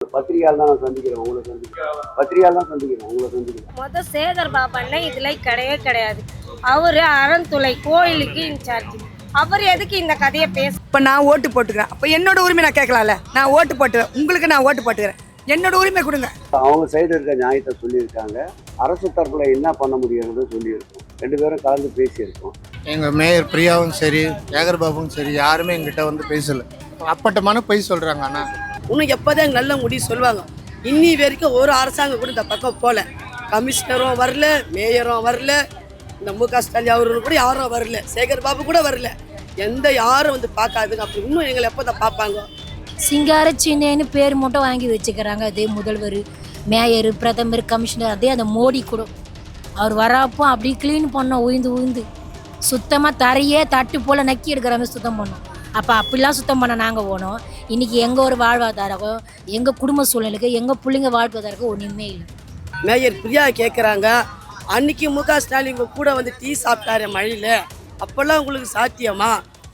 பத்திரிகையால் தான் நான் சந்திக்கிறேன், உங்களை சந்திக்கிறேன். பத்திரிகையால் தான் சந்திக்கிறேன், உங்களை சந்திக்கிறேன். மொதல் சேகர் பாபான்னா இதுல கிடையவே கிடையாது. அவரு அறந்துளை கோயிலுக்கு இன்சார்ஜ். அவர் எதுக்கு இந்த கதையை பேச? இப்போ நான் ஓட்டு போட்டுக்கிறேன், அப்போ என்னோட உரிமை நான் கேட்கலாம்ல. நான் ஓட்டு போட்டுக்கிறேன், உங்களுக்கு நான் ஓட்டு போட்டுக்கிறேன், என்னோட உரிமை கொடுங்க. அவங்க சைடு இருக்க நியாயத்தை சொல்லியிருக்காங்க, அரசு தரப்புல என்ன பண்ண முடியுங்கிறத சொல்லியிருக்கோம். ரெண்டு பேரும் கலந்து பேசியிருக்கோம். எங்கள் மேயர் பிரியாவும் சரி, சேகர் பாபுவும் சரி, யாருமே எங்கிட்ட வந்து பேசலை. அப்பட்டமான பொய் சொல்கிறாங்க. ஆனால் இன்னும் எப்போதான் நல்ல முடிவு சொல்லுவாங்க. இன்னி வரைக்கும் ஒரு அரசாங்கம் கூட இந்த பக்கம் போகல. கமிஷனரும் வரல, மேயரும் வரல, இந்த மு.க. ஸ்டாலின் அவரும் கூட யாரும் வரல, சேகர் பாபு கூட வரல. யாரும் வந்து பார்க்காதுங்க. அப்படி இன்னும் எங்களை எப்போ தான் பார்ப்பாங்க? சிங்கார சின்னேன்னு பேர் மட்டும் வாங்கி வச்சுக்கிறாங்க. அதே முதல்வர், மேயர், பிரதமர், கமிஷனர், அதே அந்த மோடி கூட அவர் வரப்போ அப்படி க்ளீன் பண்ணோம். உயிந்து சுத்தமாக தரையே தட்டு போல் நக்கி எடுக்கிற மாதிரி சுத்தம் பண்ணோம். அப்போ அப்படிலாம் சுத்தம் பண்ண நாங்கள் போனோம். இன்றைக்கி எங்கள் ஒரு வாழ்வாதாரம், எங்கள் குடும்ப சூழ்நிலைக்கு, எங்கள் பிள்ளைங்க வாழ்வாதாரம் ஒன்றுமே இல்லை. மேயர் பிரியா கேட்குறாங்க, அன்னைக்கு மு.க. ஸ்டாலின் உங்கள் கூட வந்து டீ சாப்பிட்டாரு மழையில், அப்போல்லாம் உங்களுக்கு சாத்தியமா?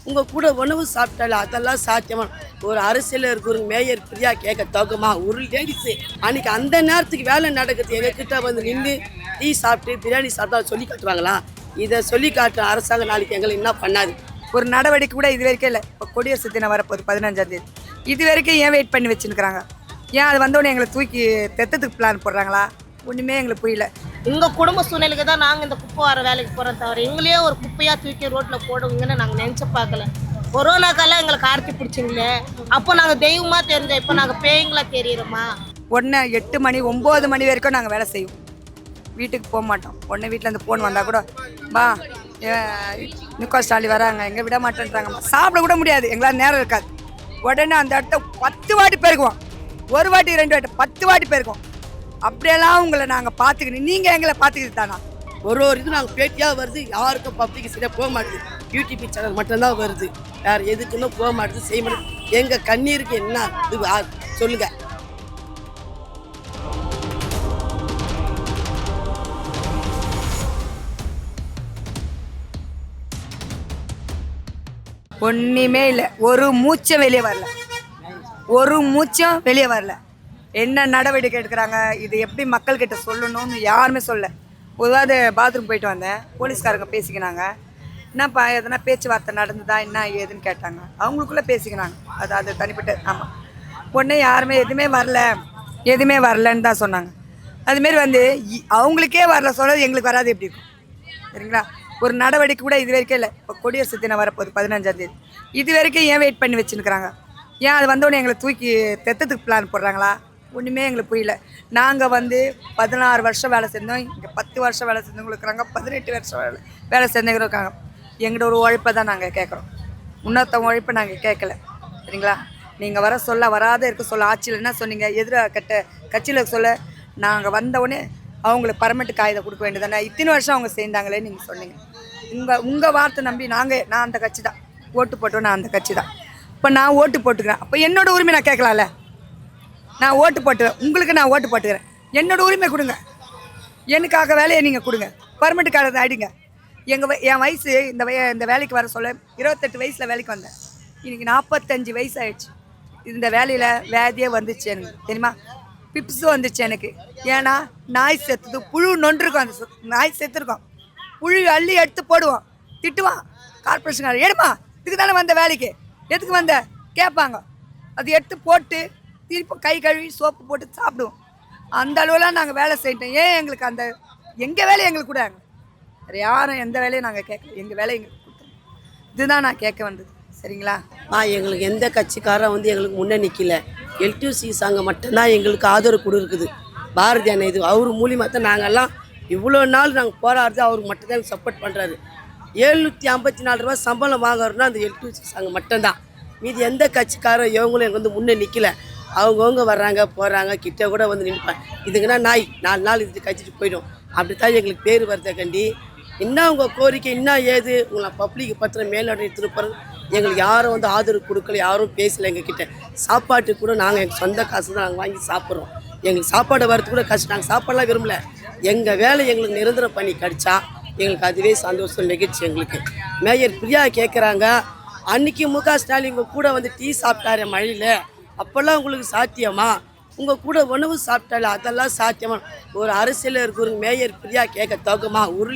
உங்கள் கூட உணவு சாப்பிட்டாலே அதெல்லாம் சாத்தியமா? ஒரு அரசியலில் இருக்கிற மேயர் பிரியா கேட்க தகுமா? ஒரு லேடிஸு அன்றைக்கி அந்த நேரத்துக்கு வேலை நடக்குது, எங்ககிட்ட வந்து நின்று டீ சாப்பிட்டு பிரியாணி சாப்பிட்டா சொல்லி காட்டுவாங்களா? இதை சொல்லி காட்டுற அரசாங்கம் நாளைக்கு எங்களை என்ன பண்ணாது? ஒரு நடவடிக்கை கூட இது வரைக்கும் இல்லை. இப்போ குடியரசு தினம் வரப்போகுது 15ஆம் தேதி. இது வரைக்கும் ஏன் வெயிட் பண்ணி வச்சுருக்கிறாங்க? ஏன் அது வந்தோடனே எங்களை தூக்கி தெத்தத்துக்கு பிளான் போடுறாங்களா? ஒன்றுமே எங்களுக்கு புரியல. எங்க குடும்ப சூழ்நிலைக்கு தான் நாங்கள் இந்த குப்பை வர வேலைக்கு போகிறோம் தவிர எங்களையே ஒரு குப்பையாக தூக்கி ரோட்டில் போடுவீங்கன்னு நாங்கள் நினச்சி பார்க்கல. கொரோனா காலம் எங்களுக்கு ஆர்த்தி பிடிச்சிங்களே, அப்போ நாங்கள் தெய்வமாக தெரிஞ்சோம், இப்போ நாங்கள் பேய்ங்களா தெரியுறோமா? 8 மணி 9 மணி வரைக்கும் நாங்கள் வேலை செய்வோம், வீட்டுக்கு போக மாட்டோம். உடனே வீட்டிலேருந்து ஃபோன் வந்தால் கூட பா மு.க. ஸ்டாலின் வராங்க, எங்கே விட மாட்டேன்றாங்கம்மா. சாப்பிட கூட முடியாது, எங்களால் நேரம் இருக்காது. உடனே அந்த இடத்த 10 வாட்டி பெருக்குவோம். 1 வாட்டி 2 வாட்டி 10 வாட்டி பெருக்குவோம். அப்படியெல்லாம் உங்களை நாங்கள் பார்த்துக்கணும், நீங்கள் எங்களை பார்த்துக்கிட்டு தானா? ஒரு இது நாங்கள் பேட்டியாக வருது, யாருக்கும் பப்ளிக் சரியாக போக மாட்டுது. யூடியூப் சேனல் மட்டும்தான் வருது, வேறு எதுக்குன்னு போக மாட்டுது, செய்ய மாட்டேது. எங்கள் கண்ணீருக்கு என்ன இது சொல்லுங்கள். ஒன்றுமே இல்லை, ஒரு மூச்சும் வெளியே வரல, ஒரு மூச்சும் வெளியே வரல. என்ன நடவடிக்கை எடுக்கிறாங்க, இது எப்படி மக்கள்கிட்ட சொல்லணும்னு யாருமே சொல்ல. பொதுவாக பாத்ரூம் போயிட்டு வந்தேன், போலீஸ்காரங்க பேசிக்கினாங்க. என்னப்பா எதனா பேச்சுவார்த்தை நடந்துதா என்ன ஏதுன்னு கேட்டாங்க. அவங்களுக்குள்ளே பேசிக்கினாங்க, அது தனிப்பட்ட. ஆமாம், உடனே யாருமே எதுவுமே வரலன்னு தான் சொன்னாங்க. அதுமாரி வந்து அவங்களுக்கே வரல சொல்ல எங்களுக்கு வராது எப்படி இருக்கும்? சரிங்களா? ஒரு நடவடிக்கை கூட இது வரைக்கும் இல்லை. இப்போ குடியரசு தினம் வரப்போகுது 15ஆம் தேதி. இது வரைக்கும் ஏன் வெயிட் பண்ணி வச்சுருக்கிறாங்க? ஏன் அது வந்தோடனே எங்களை தூக்கி தெத்தத்துக்கு பிளான் போடுறாங்களா? ஒன்றுமே எங்களுக்கு புரியல. நாங்கள் வந்து 16 வருஷம் வேலை செஞ்சோம், இங்கே 10 வருஷம் வேலை செஞ்சவங்களும் இருக்கிறாங்க, 18 வருஷம் வேலை செஞ்சவங்களும் இருக்காங்க. எங்களோட ஒரு உழைப்பை தான் நாங்கள் கேட்குறோம், இன்னொருத்தவங்க உழைப்பை நாங்கள் கேட்கல. சரிங்களா? நீங்கள் வராத இருக்க சொல்ல ஆட்சியில் என்ன சொன்னீங்க? கட்சியில் சொல்ல நாங்கள் வந்தவுடனே அவங்களுக்கு பர்மனெண்ட் காகிதம் கொடுக்க வேண்டியதானே? இத்தனை வருஷம் அவங்க சேர்ந்தாங்களே நீங்கள் சொன்னீங்க. உங்கள் வார்த்தை நம்பி நான் அந்த கட்சி தான் ஓட்டு போட்டோம், நான் அந்த கட்சி தான். இப்போ நான் ஓட்டு போட்டுக்கிறேன், அப்போ என்னோட உரிமை நான் கேட்கலாம்ல. நான் ஓட்டு போட்டுக்கிறேன், உங்களுக்கு நான் ஓட்டு போட்டுக்கிறேன், என்னோட உரிமை கொடுங்க. எனக்காக வேலையை நீங்கள் கொடுங்க, பர்மனெண்ட் கார்டு ஆகிடுங்க. என் வயசு இந்த வேலைக்கு வர சொல்ல 28 வயசில் வேலைக்கு வந்தேன், இன்றைக்கி 45 வயசு ஆகிடுச்சு. இந்த வேலையில் வியாதியே வந்துச்சு எனக்கு, தெரியுமா? பிப்ஸும் வந்துச்சு எனக்கு. ஏன்னா நாய் செத்துது, புழு நொன்றுருக்கும், அந்த நாய் செத்துருக்கோம், புழு அள்ளி எடுத்து போடுவோம், திட்டுவான் கார்பரேஷன். எடுமா, இதுக்கு தானே வந்த வேலைக்கு, எதுக்கு வந்த கேட்பாங்க. அது எடுத்து போட்டு திருப்பி கை கழுவி சோப்பு போட்டு சாப்பிடுவோம். அந்த அளவுலாம் நாங்கள் வேலை செய்யிட்டோம். ஏன் எங்களுக்கு எங்கள் வேலையை எங்களுக்கு கூட வேறு யாரும் எந்த வேலையும் நாங்கள் கேட்கல, எங்கள் வேலையை எங்களுக்கு கொடுத்தோம். இதுதான் நான் கேட்க வந்தது. சரிங்களா? எங்களுக்கு எந்த கட்சிக்காரன் வந்து எங்களுக்கு முன்னே நிற்கல. எல்டிசி சங்கம் மட்டும்தான் எங்களுக்கு ஆதரவு கொடுக்குது. பாரதிய அண்ணன் இது அவர் மூலியமாக தான் நாங்கள்லாம் இவ்வளோ நாள் நாங்கள் போராடுறது, அவருக்கு மட்டும்தான் எங்களுக்கு சப்போர்ட் பண்ணுறாரு. 754 ரூபா சம்பளம் வாங்குறோன்னா அந்த எல்டிசி சங்கம் மட்டும்தான். மீதி எந்த கட்சிக்காரன் இவங்களும் எங்களுக்கு வந்து முன்னே நிற்கல. அவங்கவுங்க வர்றாங்க போகிறாங்க, கிட்ட கூட வந்து நிற்பாங்க. இதுங்கன்னா நாய் 4 நாள் இது கழிச்சிட்டு போயிடும். அப்படி தான் எங்களுக்கு பேர் வரதை கண்டி. இன்னும் உங்கள் கோரிக்கை என்ன ஏது உங்களை பப்ளிக் பத்திரம் மேலாட எடுத்துகிட்டு போகிறது. எங்களுக்கு யாரும் வந்து ஆதரவு கொடுக்கல, யாரும் பேசலை. எங்ககிட்ட சாப்பாட்டுக்கு கூட நாங்கள் எங்கள் சொந்த காசு தான் நாங்கள் வாங்கி சாப்பிட்றோம். எங்களுக்கு சாப்பாடு வரது கூட கஷ்டம். நாங்கள் சாப்பாடெலாம் விரும்பலை. எங்கள் வேலை எங்களுக்கு நிரந்தரம் பண்ணி கிடச்சா எங்களுக்கு அதுவே சந்தோஷம், நிகழ்ச்சி எங்களுக்கு. மேயர் பிரியா கேட்குறாங்க, அன்றைக்கி மு.க. ஸ்டாலின் உங்கள் கூட வந்து டீ சாப்பிட்டாரு மழையில், அப்போல்லாம் உங்களுக்கு சாத்தியமா? உங்கள் கூட உணவு சாப்பிட்டால அதெல்லாம் சாத்தியமா? ஒரு அரசியலில் இருக்கிற மேயர் பிரியா கேட்க தகுமா? ஒரு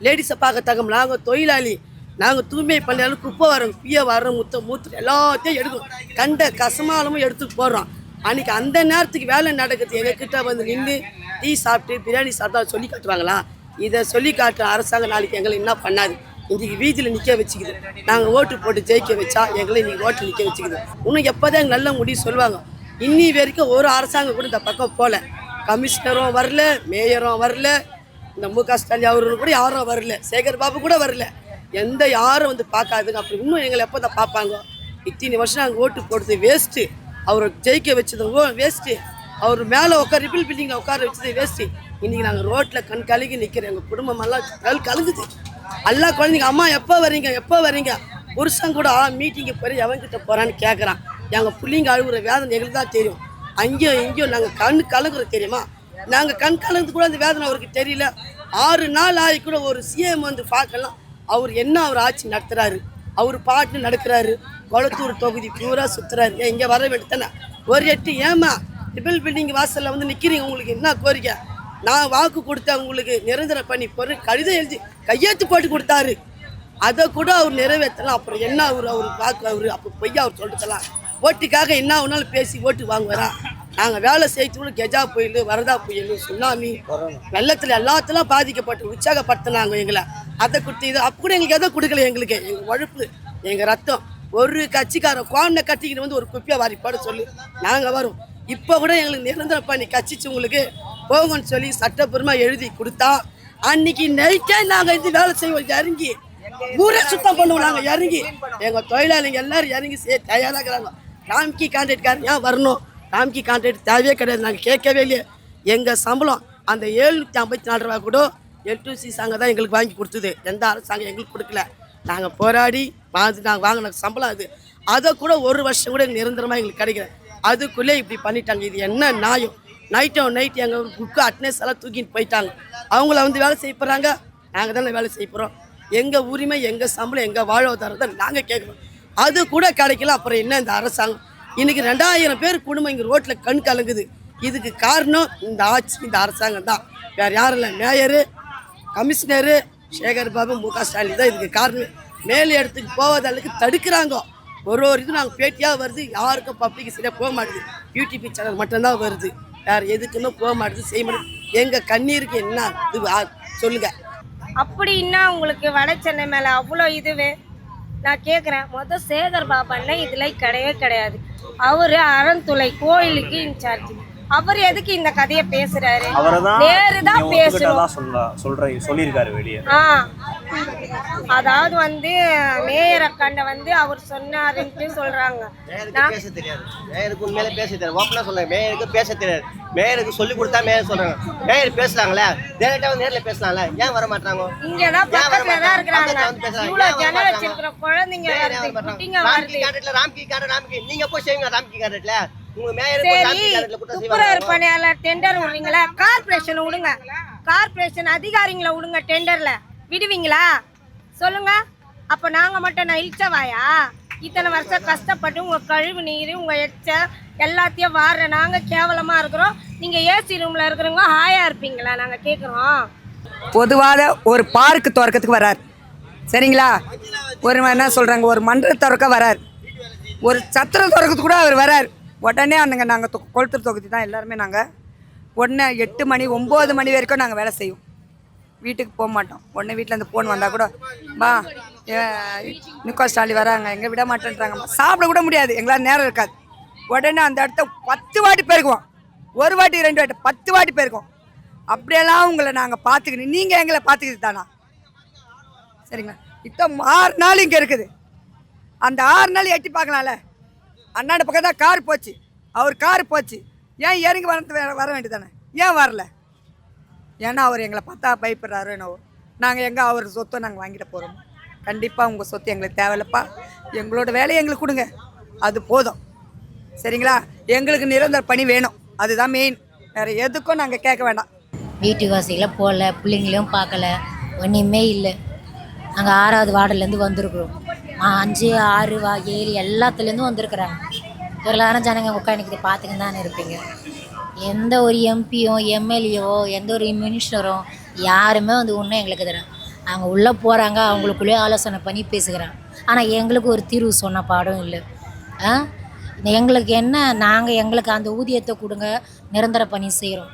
லேடிஸை பார்க்க தகும். நாங்கள் தொழிலாளி, நாங்கள் தூய்மை பண்ணியாலும் குப்பை வரோம், பிய வரோம், மூத்து எல்லாத்தையும் எடுக்கும், கண்ட கசமாலமும் எடுத்துட்டு போடுறோம். அன்றைக்கி அந்த நேரத்துக்கு வேலை நடக்குது, எங்ககிட்ட வந்து நின்று டீ சாப்பிட்டு பிரியாணி சாப்பிட்டா சொல்லி காட்டுவாங்களா? இதை சொல்லி காட்டுற அரசாங்கம் நாளைக்கு எங்களை என்ன பண்ணாது? இன்றைக்கி வீதியில் நிற்க வச்சுக்குது. நாங்கள் ஓட்டு போட்டு ஜெயிக்க வச்சா எங்களை இன்றைக்கி ஓட்டு நிற்க வச்சுக்குது. இன்னும் எப்போதான் நல்ல முடிவு சொல்லுவாங்க. இன்னி வரைக்கும் ஒரு அரசாங்கம் கூட இந்த பக்கம் போகல. கமிஷனரும் வரல, மேயரும் வரல, இந்த மு க ஸ்டாலின் அவரும் கூட யாரும் வரல, சேகர் பாபு கூட வரல. யாரும் வந்து பார்க்காதுங்க. அப்படி இன்னும் எங்களை எப்போ தான் பார்ப்பாங்க? இத்தனை வருஷம் நாங்கள் ஓட்டு போடுறது வேஸ்ட்டு, அவரை ஜெயிக்க வச்சது வேஸ்ட்டு, அவர் மேலே ரிபிள் பில்டிங்கில் உட்கார வச்சது வேஸ்ட்டு. இன்றைக்கி நாங்கள் ரோட்டில் கண் கலங்கி நிற்கிறோம். எங்கள் குடும்பமெல்லாம் கலங்குது. எல்லா குழந்தைங்க அம்மா எப்போ வரீங்க? புருஷன் கூட மீட்டிங்கு போய் எவன்கிட்ட போகிறான்னு கேட்குறான். எங்கள் பிள்ளைங்க அழுகுற வேதனை எங்களுக்கு தான் தெரியும். அங்கேயும் இங்கேயும் நாங்கள் கண் கலங்குறது தெரியுமா? நாங்கள் கண் கலந்து கூட அந்த வேதனை அவருக்கு தெரியல. 6 நாள் ஆகி கூட ஒரு சிஎம் வந்து பார்க்கலாம். அவர் ஆட்சி நடத்துகிறாரு, அவர் பாட்டு நடக்கிறாரு. கொளத்தூர் தொகுதி பூரா சுற்றுறாரு. இங்கே வர வேண்டியதானே? ஒரு 8 ஏமா ட்ரிபிள் பில்டிங் வாசலில் வந்து நிற்கிறீங்க? உங்களுக்கு என்ன கோரிக்கை? நான் வாக்கு கொடுத்தேன் உங்களுக்கு நிரந்தர பண்ணி போகிறேன், கடிதம் எழுதி கையெழுத்து போட்டு கொடுத்தாரு. அதை கூட அவர் நிறைவேற்றலாம். அப்புறம் என்ன அவர் வாக்கு அப்போ பொய்யா அவர் சொல்லிட்டுலாம் ஓட்டுக்காக என்ன ஒன்றாலும் பேசி ஓட்டு வாங்குவாரா? நாங்கள் வேலை செய்யறது கூட கெஜா புயல், வரதா புயல், சுனாமி, வெள்ளத்தில் எல்லாத்திலும் பாதிக்கப்பட்டு உற்சாகப்படுத்தினாங்க எங்களை. அதை கொடுத்து இது அப்போ கூட எங்களுக்கு எதை கொடுக்கல. எங்களுக்கு எங்கள் உழைப்பு, எங்கள் ரத்தம். ஒரு கட்சிக்காரன் குவானை கட்டிக்கிட்டு வந்து ஒரு குப்பியை வாரி போட சொல்லி நாங்கள் வரோம். இப்போ கூட எங்களுக்கு நிரந்தர பண்ணி கட்சிச்சு உங்களுக்கு போங்கன்னு சொல்லி சட்டப்பூர்வமாக எழுதி கொடுத்தா அன்னைக்கு நைட்டே நாங்கள் இந்த வேலை செய்வோம். இறங்கி ஊரே சுத்தம் பண்ணுவோம். நாங்கள் இறங்கி எங்கள் தொழிலாளிங்க எல்லாரும் இறங்கி தயாராகிறாங்க. ராம்கி கான்ட்ராக்ட்காரன் ஏன் வரணும்? ராம்கி கான்ட்ராக்ட் தேவையே கிடையாது. நாங்கள் கேட்கவே இல்லையே. எங்கள் சம்பளம் அந்த 754 ரூபா கூட L2C சாங்க தான் எங்களுக்கு வாங்கி கொடுத்தது. எந்த அரசாங்கம் எங்களுக்கு கொடுக்கல. நாங்கள் போராடி நாங்கள் வாங்கின சம்பளம் அது. அதை கூட ஒரு வருஷம் கூட நிரந்தரமாக எங்களுக்கு கிடைக்கல. அதுக்குள்ளே இப்படி பண்ணிட்டாங்க. இது என்ன நியாயம்? நைட்டு எங்கள் புக்கு அட்னஸ் எல்லாம் தூக்கிட்டு போயிட்டாங்க. அவங்கள வந்து வேலை செய்ய போகிறாங்க, நாங்கள் தானே வேலை செய்ய போகிறோம். எங்கள் உரிமை, எங்கள் சம்பளம், எங்கள் வாழ்வாதாரத்தை நாங்கள் கேட்குறோம். அது கூட கிடைக்கல. அப்புறம் என்ன இந்த அரசாங்கம்? இன்றைக்கி 2000 பேர் குடும்பம் இங்கே ரோட்டில் கண் கலங்குது. இதுக்கு காரணம் இந்த ஆட்சி, இந்த அரசாங்கம் தான். வேறு யாரும் இல்லை. மேயரு, கமிஷனரு, சேகர் பாபு, மு க ஸ்டாலின் தான் இதுக்கு காரணம். மேல் இடத்துக்கு போவதற்கு தடுக்கிறாங்க. ஒரு இது நாங்கள் பேட்டியாக வருது, யாருக்கும் பப்ளிக் சரியாக போக மாட்டேது. யூடியூப் சேனல் மட்டும்தான் வருது, வேறு எதுக்குன்னு போக மாட்டேது, செய்ய மாட்டேது. எங்கள் கண்ணீருக்கு என்ன இது சொல்லுங்கள். அப்படின்னா உங்களுக்கு வட சென்னை மேலே அவ்வளோ இதுவே நான் கேட்குறேன். சேகர் பாபா இதில் கிடையவே கிடையாது. அவர் அறந்துளை கோயிலுக்கு இன்சார்ஜ். அவர் எதுக்கு இந்த கதையை பேசுறாரு? நேருதான் பேசுறோம் சொல்லியிருக்காரு வெளியே. அதாவது வந்து மேயர் அக்காண்ட வந்து அவர் சொன்னாருன்ட்டு சொல்றாங்க. பேச தெரியாது மேயருக்கு, உண்மையிலே பேச தெரியாது. ஓப்பனா சொல்றாங்க, மேயருக்கு பேச தெரியாது. மேயருக்கு சொல்லி கொடுத்தா மேயர் சொல்றாங்க. மேயர் பேசலாங்களே, டேரக்டா வந்து நேர்ல பேசலாம்ல, ஏன் வர மாட்டாங்க? இங்கதான் பக்கத்துல தான் இருக்காங்க. இவ்வளவு ஜனம் வச்சிருக்கிற குழந்தைங்க வருது, குட்டிங்க வருது. ராம்கி கான்ட்ராக்ட் நீங்க போய் செய்வீங்க. ராம்கி கான்ட்ராக்ட்ல துப்புரவு பணியாளர் டெண்டர் விடுறீங்களா? கார்பரேஷன் விடுங்க, கார்பரேஷன் அதிகாரிங்களை விடுங்க. டெண்டர்ல விடுவீங்களா சொல்லுங்க? அப்ப நாங்க மட்டும் நான் இழிச்சவாயா? இத்தனை வருஷம் கஷ்டப்பட்டு உங்க கழிவு நீர், உங்க எச்ச எல்லாத்தையும் வாடுற நாங்க கேவலமா இருக்கிறோம். நீங்க ஏசி ரூம்ல இருக்கிறவங்க ஹாயா இருப்பீங்களா? நாங்க கேட்குறோம். பொதுவாக ஒரு பார்க்கு திறக்கிறதுக்கு வரார், சரிங்களா? ஒரு என்ன சொல்கிறாங்க, ஒரு மன்றம் திறக்க வரார், ஒரு சத்திரம் திறக்கிறதுக்கு கூட அவர் வரார். உடனே நாங்கள் கொளுத்தூர் தொகுதி தான் எல்லாருமே. நாங்கள் உடனே 8 மணி 9 மணி வரைக்கும் நாங்கள் வேலை செய்வோம். வீட்டுக்கு போக மாட்டோம். உடனே வீட்டில் இருந்து ஃபோன் வந்தால் கூட வா மு க ஸ்டாலின் வராங்க, எங்கே விட மாட்டேன்றாங்கம்மா. சாப்பிட கூட முடியாது, எங்களால் நேரம் இருக்காது. உடனே அந்த இடத்த 10 வாட்டி பெருக்குவோம். 1 வாட்டி 2 வாட்டி 10 வாட்டி பெருக்குவோம். அப்படியெல்லாம் உங்களை நாங்கள் பார்த்துக்கணும். நீங்கள் எங்களை பார்த்துக்கிட்டு தானா? சரிங்களா? இப்போ 6 நாள் இங்கே இருக்குது. அந்த 6 நாள் எட்டி பார்க்கலாம்ல. அண்ணாண்ட பக்கம் தான் கார் போச்சு, அவர் கார் போச்சு. ஏன் இறங்கி வர வேண்டியதானே? ஏன் வரல? ஏன்னா அவர் எங்களை பார்த்தா பயப்படுறாரோ என்னவோ. நாங்கள் எங்கே அவர் சொத்தை நாங்கள் வாங்கிட்டு போகிறோம். கண்டிப்பாக உங்கள் சொத்து எங்களுக்கு தேவையில்லப்பா. எங்களோட வேலையை எங்களுக்கு கொடுங்க, அது போதும். சரிங்களா? எங்களுக்கு நிரந்தர பணி வேணும், அதுதான் மெயின். வேறு எதுக்கும் நாங்கள் கேட்க வேண்டாம். வீட்டு வாசிகளை போடல, பிள்ளைங்களையும் பார்க்கல, ஒன்றுமே இல்லை. நாங்கள் 6வது வார்டுலேருந்து வந்திருக்கிறோம். 5, 6, 7 எல்லாத்துலேருந்து வந்திருக்கிறாங்க. எல்லாரும் ஜனங்க உட்காந்துக்கிட்டு பார்த்துக்கிட்டு தானே இருப்பீங்க. எந்த ஒரு எம்பியோ எம்எல்ஏவோ எந்த ஒரு மினிஸ்டரோ யாருமே வந்து ஒன்றும் எங்களுக்கு தரேன். அவங்க உள்ளே போகிறாங்க, அவங்களுக்குள்ளேயே ஆலோசனை பண்ணி பேசுகிறாங்க. ஆனால் எங்களுக்கு ஒரு தீர்வு சொன்ன பாடம் இல்லை. எங்களுக்கு என்ன, நாங்கள் எங்களுக்கு அந்த ஊதியத்தை கொடுங்க, நிரந்தர பணி செய்கிறோம்.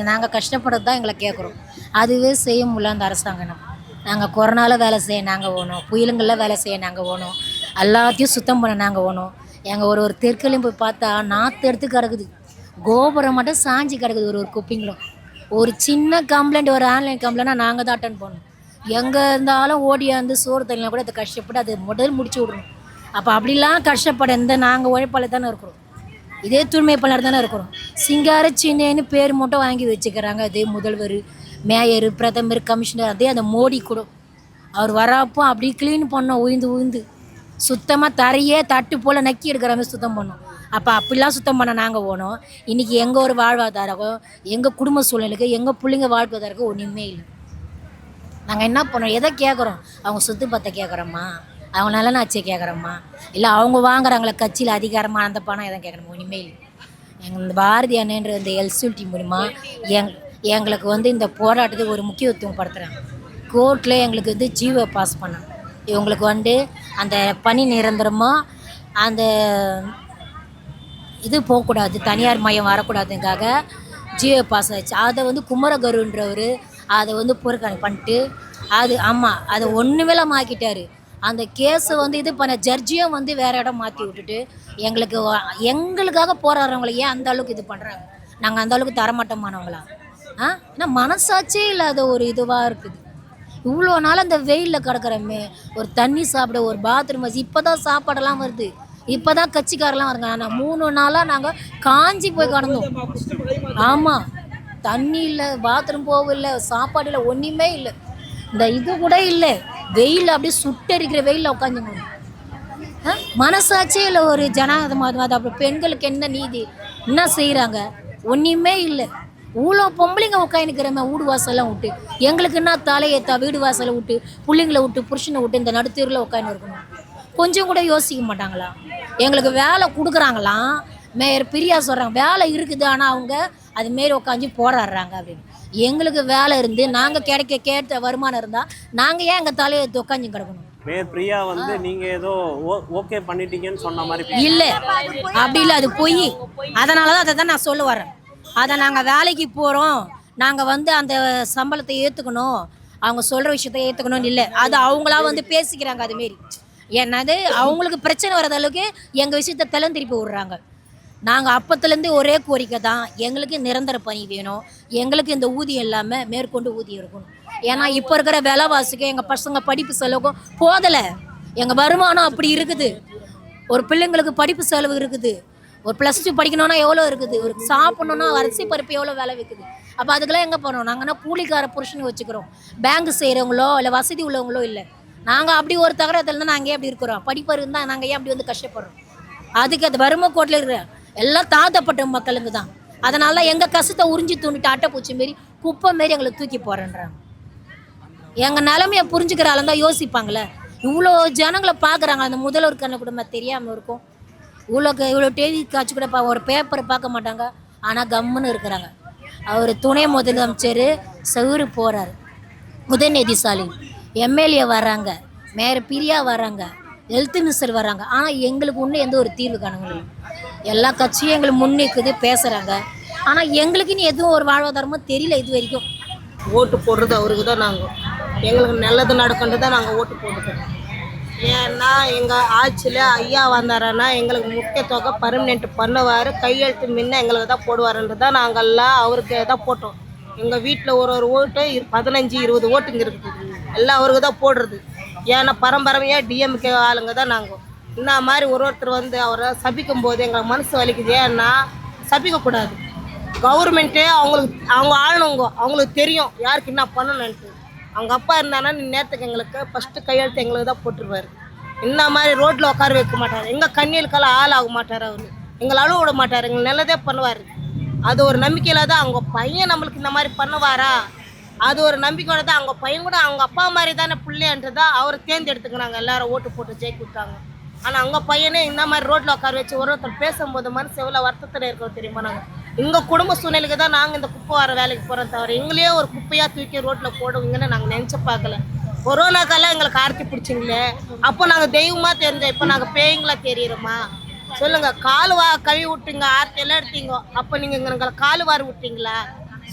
நாங்கள் கஷ்டப்படுறது தான் எங்களை கேட்குறோம். அதுவே செய்ய முடியல அந்த அரசாங்கம். நாங்கள் கொரோனாவில் வேலை செய்ய நாங்கள் ஓணும், புயலுங்களில் வேலை செய்ய நாங்கள் ஓணும், எல்லாத்தையும் சுத்தம் பண்ண நாங்கள் ஓணும். எங்கள் ஒரு தெற்குலையும் போய் பார்த்தா நாற்று எடுத்து கிடக்குது, கோபுரம் மட்டும் சாஞ்சி கிடக்குது. ஒரு குப்பிங்களும் ஒரு சின்ன கம்ப்ளைண்ட், ஒரு ஆன்லைன் கம்ப்ளைண்ட்னா நாங்கள் தான் அட்டன் பண்ணணும். எங்கே இருந்தாலும் ஓடியாந்து சோறு தண்ணிலாம் கூட அதை கஷ்டப்பட்டு அது முதல் முடிச்சு விடணும். அப்போ அப்படிலாம் கஷ்டப்பட நாங்கள் உழைப்பாளர் தானே இருக்கிறோம், இதே தூய்மை பலர் தானே இருக்கிறோம். சிங்கார சின்னேன்னு பேர் மட்டும் வாங்கி வச்சுக்கிறாங்க. அதே முதல்வர், மேயர், பிரதமர், கமிஷனர், அதே அந்த மோடி கூட அவர் வரப்போ அப்படி க்ளீன் பண்ணோம். உயிந்து சுத்தமாக தரையே தட்டு போல் நக்கி எடுக்கிற மாதிரி சுத்தம் பண்ணோம். அப்போ அப்படிலாம் சுத்தம் பண்ண நாங்கள் போனோம். இன்றைக்கி எங்கள் ஒரு வாழ்வாதாரம், எங்கள் குடும்ப சூழ்நிலைக்கு, எங்கள் பிள்ளைங்க வாழ்வாதாரக்கு ஒன்றுமே இல்லை. நாங்கள் என்ன பண்ணோம், எதை கேட்குறோம்? அவங்க சொத்து பத்தை கேட்குறோமா, அவங்க நலனாட்சியை கேட்குறோமா, இல்லை அவங்க வாங்குறாங்களே கட்சியில் அதிகாரமாக அந்த பணம் எதை கேட்குறோமா? ஒன்றுமே இல்லை. எங்கள் இந்த பாரதி அண்ணன்ற இந்த எல்சிடி மூலிமா எங்களுக்கு வந்து இந்த போராட்டத்துக்கு ஒரு முக்கியத்துவம் படுத்துகிறாங்க. கோர்ட்டில் எங்களுக்கு வந்து ஜிஓ பாஸ் பண்ணாங்க. இவங்களுக்கு வந்து அந்த பணி நிரந்தரமாக அந்த இது போகக்கூடாது, தனியார் மையம் வரக்கூடாதுக்காக ஜிஓ பாஸ் ஆச்சு. அதை வந்து குமரகருன்றவர் அதை வந்து புறக்கணி பண்ணிட்டு அதை ஒன்றுமேலாம் ஆக்கிட்டார். அந்த கேஸை வந்து இது பண்ண ஜட்ஜியும் வந்து வேறு இடம் மாற்றி விட்டுட்டு எங்களுக்காக போராடுறவங்கள ஏன் அந்த அளவுக்கு இது பண்ணுறாங்க? நாங்கள் அந்த அளவுக்கு தரமாட்டோமானவங்களா? ஏன்னா மனசாட்சியே இல்லாத ஒரு இதுவாக இருக்குது. இவ்வளோ நாள் அந்த வெயிலில் கிடக்கிறமே, ஒரு தண்ணி சாப்பிட, ஒரு பாத்ரூம் வச்சு, இப்போ தான் சாப்பாடெல்லாம் வருது, இப்போ தான் கட்சிக்காரெல்லாம் வருங்க. ஆனால் 3 நாளாக நாங்கள் காஞ்சி போய் கிடந்தோம். ஆமாம், தண்ணி இல்லை, பாத்ரூம் போகல, சாப்பாடு இல்லை, ஒன்றுமே இல்லை. இந்த இது கூட இல்லை, வெயில் அப்படியே சுட்டரிக்கிற வெயிலில் உட்காந்துங்க. மனசாட்சியே இல்லை ஒரு ஜனநாயகமாக. அப்புறம் பெண்களுக்கு என்ன நீதி, என்ன செய்கிறாங்க? ஒன்றுமே இல்லை. இவ்வளோ பொம்பளைங்க உட்காந்துக்கிறமே வீடு வாசலாம் விட்டு, எங்களுக்கு என்ன தலையேற்றா வீடு வாசலை விட்டு, பிள்ளைங்களை விட்டு, புருஷனை விட்டு இந்த நடுத்தீரில் உட்காந்து இருக்கணும். கொஞ்சம் கூட யோசிக்க மாட்டாங்களா? எங்களுக்கு வேலை கொடுக்குறாங்களாம், மேயர் பிரியா சொல்கிறாங்க வேலை இருக்குது, ஆனால் அவங்க அதுமாரி உட்காந்து போராடுறாங்க அப்படின்னு. எங்களுக்கு வேலை இருந்து நாங்கள் கேட்ட வருமானம் இருந்தால் நாங்கள் ஏன் எங்கள் தலையை உட்காந்து கிடக்கணும்? மேயர் பிரியா வந்து நீங்கள் ஏதோ ஓகே பண்ணிட்டீங்கன்னு சொன்ன மாதிரி இல்லை, அப்படி இல்லை, அது பொய். அதனால தான் அதை தான் நான் சொல்ல வரேன். அதை நாங்கள் வேலைக்கு போகிறோம், நாங்கள் வந்து அந்த சம்பளத்தை ஏற்றுக்கணும், அவங்க சொல்கிற விஷயத்த ஏற்றுக்கணும்னு இல்லை. அது அவங்களா வந்து பேசிக்கிறாங்க அதுமாரி. என்னது அவங்களுக்கு பிரச்சனை வர்றது அளவுக்கு எங்கள் விஷயத்த திருப்பி விடுறாங்க. நாங்கள் அப்பத்துலேருந்து ஒரே கோரிக்கை தான், எங்களுக்கு நிரந்தர பணி வேணும், எங்களுக்கு இந்த ஊதியம் இல்லாமல் மேற்கொண்டு ஊதியம் இருக்கணும். ஏன்னா இப்போ இருக்கிற விலைவாசிக்கு எங்கள் பசங்க படிப்பு செலவுக்கும் போதலை. எங்கள் வருமானம் அப்படி இருக்குது, ஒரு பிள்ளைங்களுக்கு படிப்பு செலவு இருக்குது, ஒரு +2 படிக்கணும்னா எவ்வளோ இருக்குது, ஒரு சாப்பிட்ணுன்னா அரிசி பருப்பு எவ்வளோ விலை விற்குது. அப்போ அதுக்கெல்லாம் எங்கே போகிறோம்? நாங்கன்னா கூலிக்கார புருஷனை வச்சுக்கிறோம், பேங்க் செய்கிறவங்களோ இல்லை வசதி உள்ளவங்களோ இல்லை. நாங்கள் அப்படி ஒரு தகரத்தில் இருந்தால் நாங்கள் ஏன் அப்படி இருக்கிறோம்? படிப்பு இருந்தால் நாங்கள் ஏன் அப்படி வந்து கஷ்டப்படுறோம்? அதுக்கு அது வறுமை கோட்டில் இருக்கிற எல்லாம் தாழ்த்தப்பட்ட மக்களுங்க தான். அதனால எங்கள் கஷ்டத்தை உறிஞ்சி தூண்டிட்டு அட்டைப்பூச்சி மாரி குப்பை மாரி எங்களை தூக்கி போகிறேன்றாங்க. எங்கள் நிலைமையை புரிஞ்சுக்கிற ஆளுங்க தான் யோசிப்பாங்களே. இவ்வளோ ஜனங்களை பார்க்குறாங்க, அந்த முதல்வர் கண்ணை கூட தெரியாமல் இருக்கும். இவ்வளோ டிவி காட்சி கூட ஒரு பேப்பரை பார்க்க மாட்டாங்க, ஆனால் கம்முன்னு இருக்கிறாங்க. அவர் துணை முதலமைச்சர் செவுரு போகிறாரு, உதயநிதி ஸ்டாலின் எம்எல்ஏ வர்றாங்க, மேயர் பிரியா வர்றாங்க, ஹெல்த் மினிஸ்டர் வர்றாங்க. ஆனால் எங்களுக்கு ஒன்றும் எந்த ஒரு தீர்வு காணுங்க. எல்லா கட்சியும் எங்களுக்கு முன்னிக்குது, பேசுகிறாங்க. ஆனால் எங்களுக்குன்னு எதுவும் ஒரு வாழ்வாதாரமும் தெரியல இது வரைக்கும். ஓட்டு போடுறது அவருக்கு தான். எங்களுக்கு நல்லது நடக்கின்றது தான் நாங்கள் ஓட்டு போட்டுக்கிறோம். ஏன்னா எங்கள் ஆட்சியில் ஐயா வந்தாரன்னா எங்களுக்கு முக்கிய தொகை பர்மனெண்ட் பண்ணுவார், கையெழுத்து முன்ன எங்களுக்கு தான் போடுவாருன்றது தான் நாங்கள்லாம் அவருக்கு தான் போட்டோம். எங்கள் வீட்டில் ஒரு ஓட்டு 15-20 ஓட்டுங்க இருக்குது, எல்லாம் அவருக்கு தான் போடுறது. ஏன்னா பரம்பரையாக டிஎம்கே ஆளுங்க தான் நாங்கள். இந்த மாதிரி ஒருத்தர் வந்து அவரை சபிக்கும் போது எங்களுக்கு மனசு வலிக்குது. ஏன்னா சபிக்கக்கூடாது. கவர்மெண்ட்டே அவங்க ஆளுநவங்க அவங்களுக்கு தெரியும் யாருக்கு என்ன பண்ணணுன்ட்டு. அவங்க அப்பா இருந்தானா நேரத்துக்கு எங்களுக்கு ஃபஸ்ட்டு கையெழுத்து எங்களுக்கு தான் போட்டுருவார். இந்த மாதிரி ரோட்டில் உட்கார வைக்க மாட்டார், எங்கள் கண்ணீருக்கெல்லாம் ஆள் ஆக மாட்டார் அவர், எங்களை அழுவ விட மாட்டார், எங்களை நல்லதே பண்ணுவார். அது ஒரு நம்பிக்கையில் தான் அவங்க பையன் நம்மளுக்கு இந்த மாதிரி பண்ணுவாரா, அது ஒரு நம்பிக்கையோட தான். அவங்க பையன் கூட அவங்க அப்பா மாதிரி தானே பிள்ளைன்றது தான் அவரை தேர்ந்தெடுத்துக்கிறாங்க, எல்லாரும் ஓட்டு போட்டு ஜெயிக்க விட்டாங்க. ஆனால் அங்கே பையனே இந்த மாதிரி ரோட்டில் உட்கார வச்சு ஒருத்தர் பேசும்போது மனசு எவ்வளோ வருத்தத்தில் இருக்கோம் தெரியுமா? நாங்கள் எங்கள் குடும்ப சூழ்நிலைக்கு தான் நாங்கள் இந்த குப்பை வர வேலைக்கு போகிறோம் தவிர எங்களையே ஒரு குப்பையாக தூக்கி ரோட்டில் போடுவீங்கன்னு நாங்கள் நினச்சி பார்க்கல. கொரோனாக்கெல்லாம் எங்களுக்கு ஆர்த்தி பிடிச்சிங்களே, அப்போ நாங்கள் தெய்வமாக தெரிஞ்சோம், இப்போ நாங்கள் பேய்ங்களா தெரியுறோமா? சொல்லுங்கள். காலுவா கழுவி விட்டீங்க, ஆர்த்தி எல்லாம் எடுத்தீங்க, அப்போ நீங்கள் எங்களை காலுவாரி விட்டீங்களா?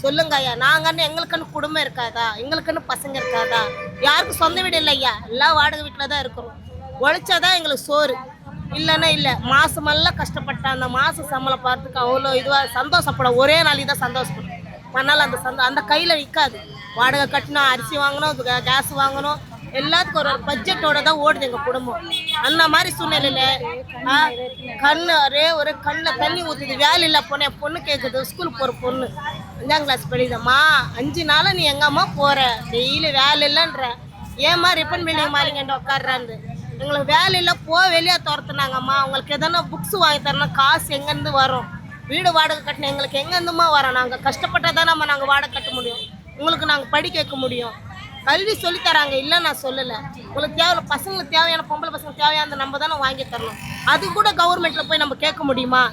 சொல்லுங்க ஐயா. நாங்கன்னு எங்களுக்குன்னு குடும்பம் இருக்காதா? எங்களுக்குன்னு பசங்க இருக்காதா? யாருக்கும் சொந்த வீடு இல்லை ஐயா, எல்லாம் வாடகை வீட்டில் தான் இருக்கிறோம். உழைச்சாதான் எங்களுக்கு சோறு, இல்லைன்னா இல்லை. மாதமெல்லாம் கஷ்டப்பட்டேன். அந்த மாதம் சம்பளம் பார்த்துக்கு அவ்வளோ இதுவாக சந்தோஷப்பட ஒரே நாளைக்கு தான் சந்தோஷப்படும். அதனால் அந்த கையில் நிற்காது. வாடகை கட்டணும், அரிசி வாங்கணும், கேஸ் வாங்கணும், எல்லாத்துக்கும் ஒரு பட்ஜெட்டோட தான் ஓடுது எங்கள் குடும்பம். அந்த மாதிரி சூழ்நிலையில் ஒரு கண்ணில் தண்ணி ஊற்றுது. வேலை இல்லை போனேன், பொண்ணு கேட்குது, ஸ்கூலுக்கு போகிற பொண்ணு 5ஆம் கிளாஸ் படிக்குதம்மா. 5 நாளாக நீ எங்கம்மா போகிற? டெய்லி வேலை இல்லைன்ற. ஏம்மா ரிப்பன் பில்டிங் மாறிங்கன்ற உட்காடுறான்னு. எங்களுக்கு வேலை இல்லை, வெளியே துரத்துனாங்கம்மா. உங்களுக்கு எதனா புக்ஸ் வாங்கி தரணும், காசு எங்கேருந்து வரும்? வீடு வாடகை கட்டணும், எங்களுக்கு எங்கேருந்துமா வரோம்? நாங்கள் கஷ்டப்பட்டால் தான் நாங்கள் வாடகை கட்ட முடியும், உங்களுக்கு நாங்கள் படிக்க வைக்க முடியும். கல்வி சொல்லித்தராங்க, இல்லை நான் சொல்லலை. உங்களுக்கு தேவை, பசங்களுக்கு தேவையான பொம்பளை பசங்களுக்கு தேவையான நம்ம தானே வாங்கி தரணும். அது கூட கவர்மெண்ட்டில் போய் நம்ம கேட்க முடியுமா?